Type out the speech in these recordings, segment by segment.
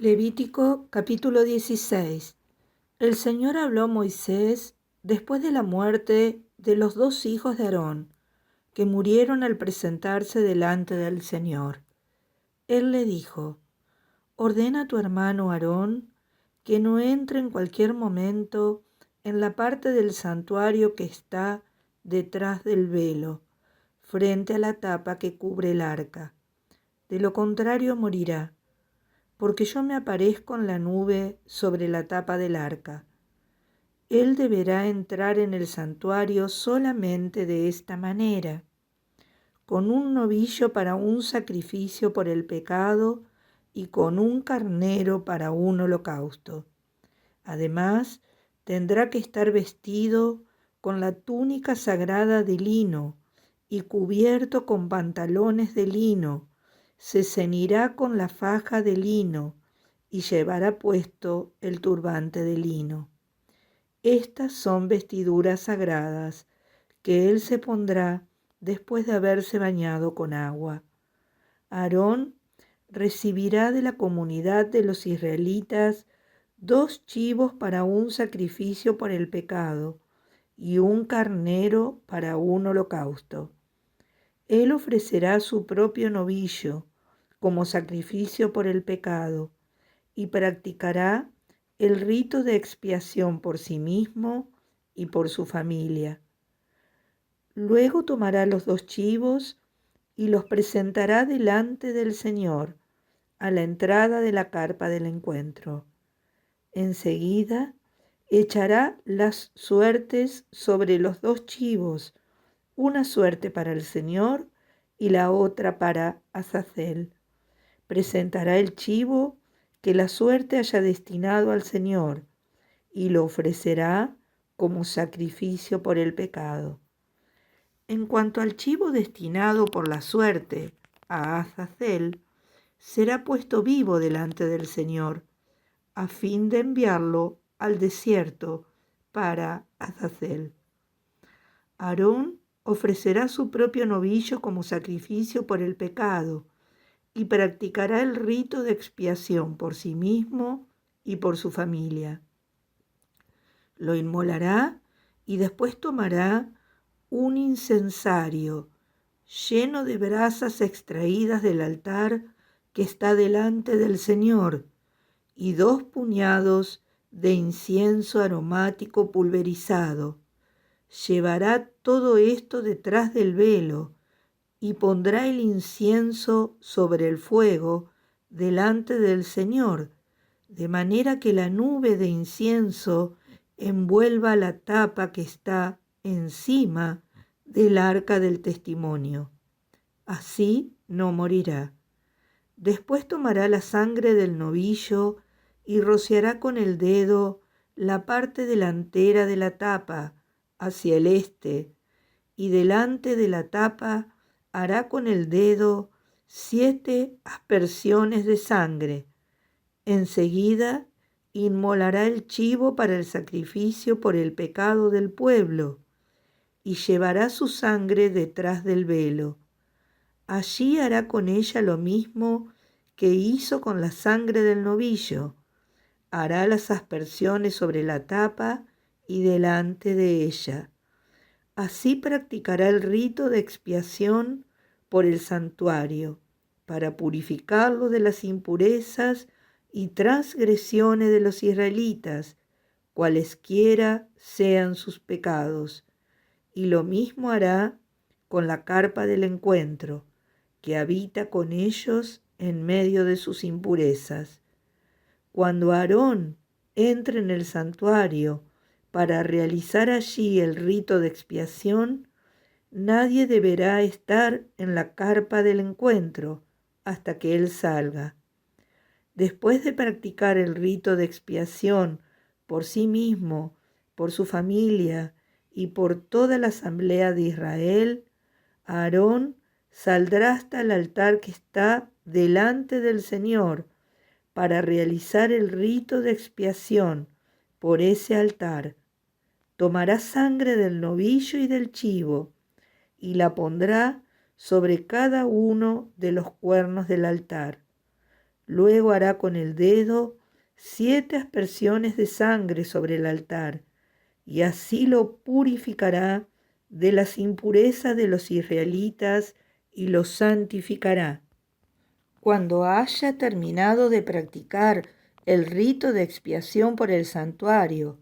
Levítico capítulo 16. El Señor habló a Moisés después de la muerte de los 2 hijos de Aarón, que murieron al presentarse delante del Señor. Él le dijo: ordena a tu hermano Aarón que no entre en cualquier momento en la parte del santuario que está detrás del velo, frente a la tapa que cubre el arca. De lo contrario morirá, porque yo me aparezco en la nube sobre la tapa del arca. Él deberá entrar en el santuario solamente de esta manera, con un novillo para un sacrificio por el pecado y con un carnero para un holocausto. Además, tendrá que estar vestido con la túnica sagrada de lino y cubierto con pantalones de lino. Se ceñirá con la faja de lino y llevará puesto el turbante de lino. Estas son vestiduras sagradas que él se pondrá después de haberse bañado con agua. Aarón recibirá de la comunidad de los israelitas 2 chivos para un sacrificio por el pecado y un carnero para un holocausto. Él ofrecerá su propio novillo como sacrificio por el pecado y practicará el rito de expiación por sí mismo y por su familia. Luego tomará los 2 chivos y los presentará delante del Señor a la entrada de la carpa del encuentro. Enseguida echará las suertes sobre los 2 chivos, una suerte para el Señor y la otra para Azazel. Presentará el chivo que la suerte haya destinado al Señor y lo ofrecerá como sacrificio por el pecado. En cuanto al chivo destinado por la suerte a Azazel, será puesto vivo delante del Señor, a fin de enviarlo al desierto para Azazel. Aarón ofrecerá su propio novillo como sacrificio por el pecado y practicará el rito de expiación por sí mismo y por su familia. Lo inmolará y después tomará un incensario lleno de brasas extraídas del altar que está delante del Señor y 2 puñados de incienso aromático pulverizado. Llevará todo esto detrás del velo y pondrá el incienso sobre el fuego delante del Señor, de manera que la nube de incienso envuelva la tapa que está encima del arca del testimonio. Así no morirá. Después tomará la sangre del novillo y rociará con el dedo la parte delantera de la tapa hacia el este, y delante de la tapa hará con el dedo 7 aspersiones de sangre. Enseguida inmolará el chivo para el sacrificio por el pecado del pueblo y llevará su sangre detrás del velo. Allí hará con ella lo mismo que hizo con la sangre del novillo. Hará las aspersiones sobre la tapa y delante de ella. Así practicará el rito de expiación por el santuario, para purificarlo de las impurezas y transgresiones de los israelitas, cualesquiera sean sus pecados. Y lo mismo hará con la carpa del encuentro, que habita con ellos en medio de sus impurezas. Cuando Aarón entre en el santuario para realizar allí el rito de expiación, nadie deberá estar en la carpa del encuentro hasta que él salga. Después de practicar el rito de expiación por sí mismo, por su familia y por toda la asamblea de Israel, Aarón saldrá hasta el altar que está delante del Señor para realizar el rito de expiación por ese altar. Tomará sangre del novillo y del chivo y la pondrá sobre cada uno de los cuernos del altar. Luego hará con el dedo 7 aspersiones de sangre sobre el altar, y así lo purificará de las impurezas de los israelitas y lo santificará. Cuando haya terminado de practicar el rito de expiación por el santuario,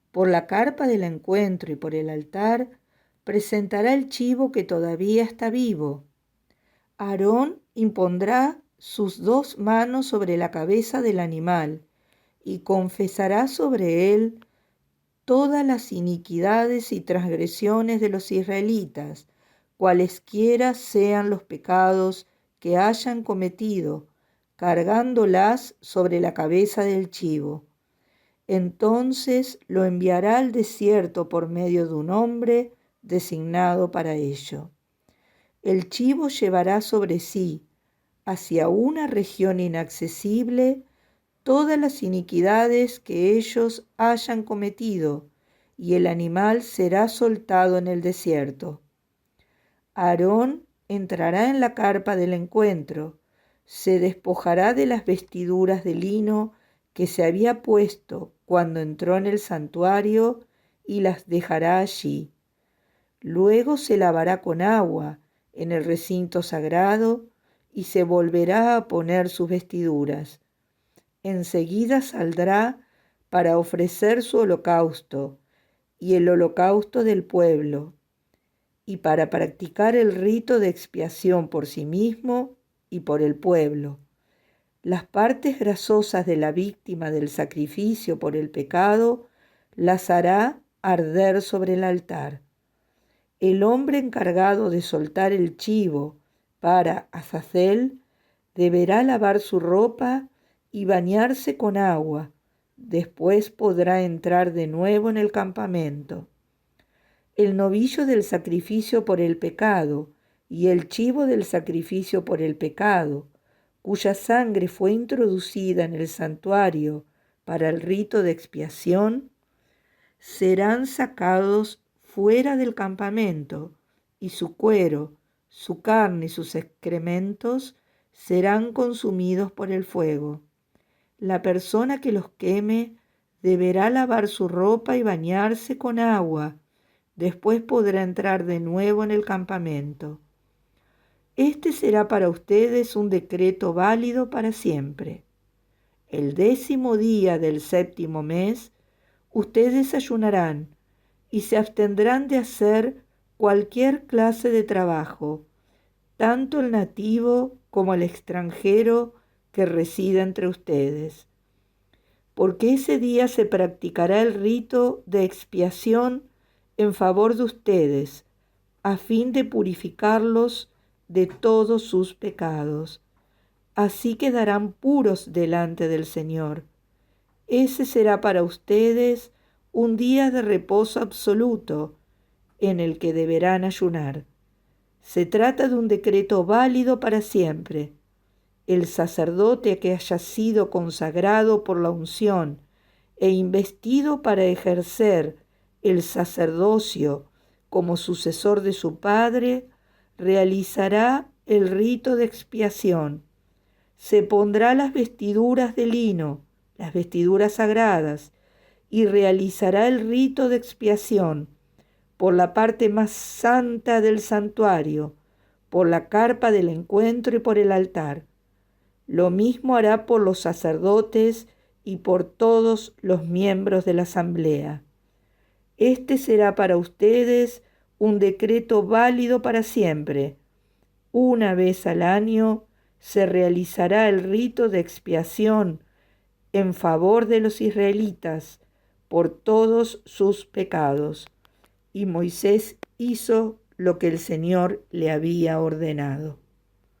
por la carpa del encuentro y por el altar, presentará el chivo que todavía está vivo. Aarón impondrá sus 2 manos sobre la cabeza del animal y confesará sobre él todas las iniquidades y transgresiones de los israelitas, cualesquiera sean los pecados que hayan cometido, cargándolas sobre la cabeza del chivo. Entonces lo enviará al desierto por medio de un hombre designado para ello. El chivo llevará sobre sí, hacia una región inaccesible, todas las iniquidades que ellos hayan cometido, y el animal será soltado en el desierto. Aarón entrará en la carpa del encuentro, se despojará de las vestiduras de lino que se había puesto cuando entró en el santuario y las dejará allí. Luego se lavará con agua en el recinto sagrado y se volverá a poner sus vestiduras. Enseguida saldrá para ofrecer su holocausto y el holocausto del pueblo, y para practicar el rito de expiación por sí mismo y por el pueblo. Las partes grasosas de la víctima del sacrificio por el pecado las hará arder sobre el altar. El hombre encargado de soltar el chivo para Azazel deberá lavar su ropa y bañarse con agua. Después podrá entrar de nuevo en el campamento. El novillo del sacrificio por el pecado y el chivo del sacrificio por el pecado, cuya sangre fue introducida en el santuario para el rito de expiación, serán sacados fuera del campamento, y su cuero, su carne y sus excrementos serán consumidos por el fuego. La persona que los queme deberá lavar su ropa y bañarse con agua. Después podrá entrar de nuevo en el campamento. Este será para ustedes un decreto válido para siempre. El 10º día del 7º mes, ustedes ayunarán y se abstendrán de hacer cualquier clase de trabajo, tanto el nativo como el extranjero que resida entre ustedes. Porque ese día se practicará el rito de expiación en favor de ustedes, a fin de purificarlos de todos sus pecados. Así quedarán puros delante del Señor. Ese será para ustedes un día de reposo absoluto en el que deberán ayunar. Se trata de un decreto válido para siempre. El sacerdote que haya sido consagrado por la unción e investido para ejercer el sacerdocio como sucesor de su padre, realizará el rito de expiación. Se pondrá las vestiduras de lino, las vestiduras sagradas, y realizará el rito de expiación por la parte más santa del santuario, por la carpa del encuentro y por el altar. Lo mismo hará por los sacerdotes y por todos los miembros de la asamblea. Este será para ustedes un decreto válido para siempre. Una vez al año se realizará el rito de expiación en favor de los israelitas por todos sus pecados. Y Moisés hizo lo que el Señor le había ordenado.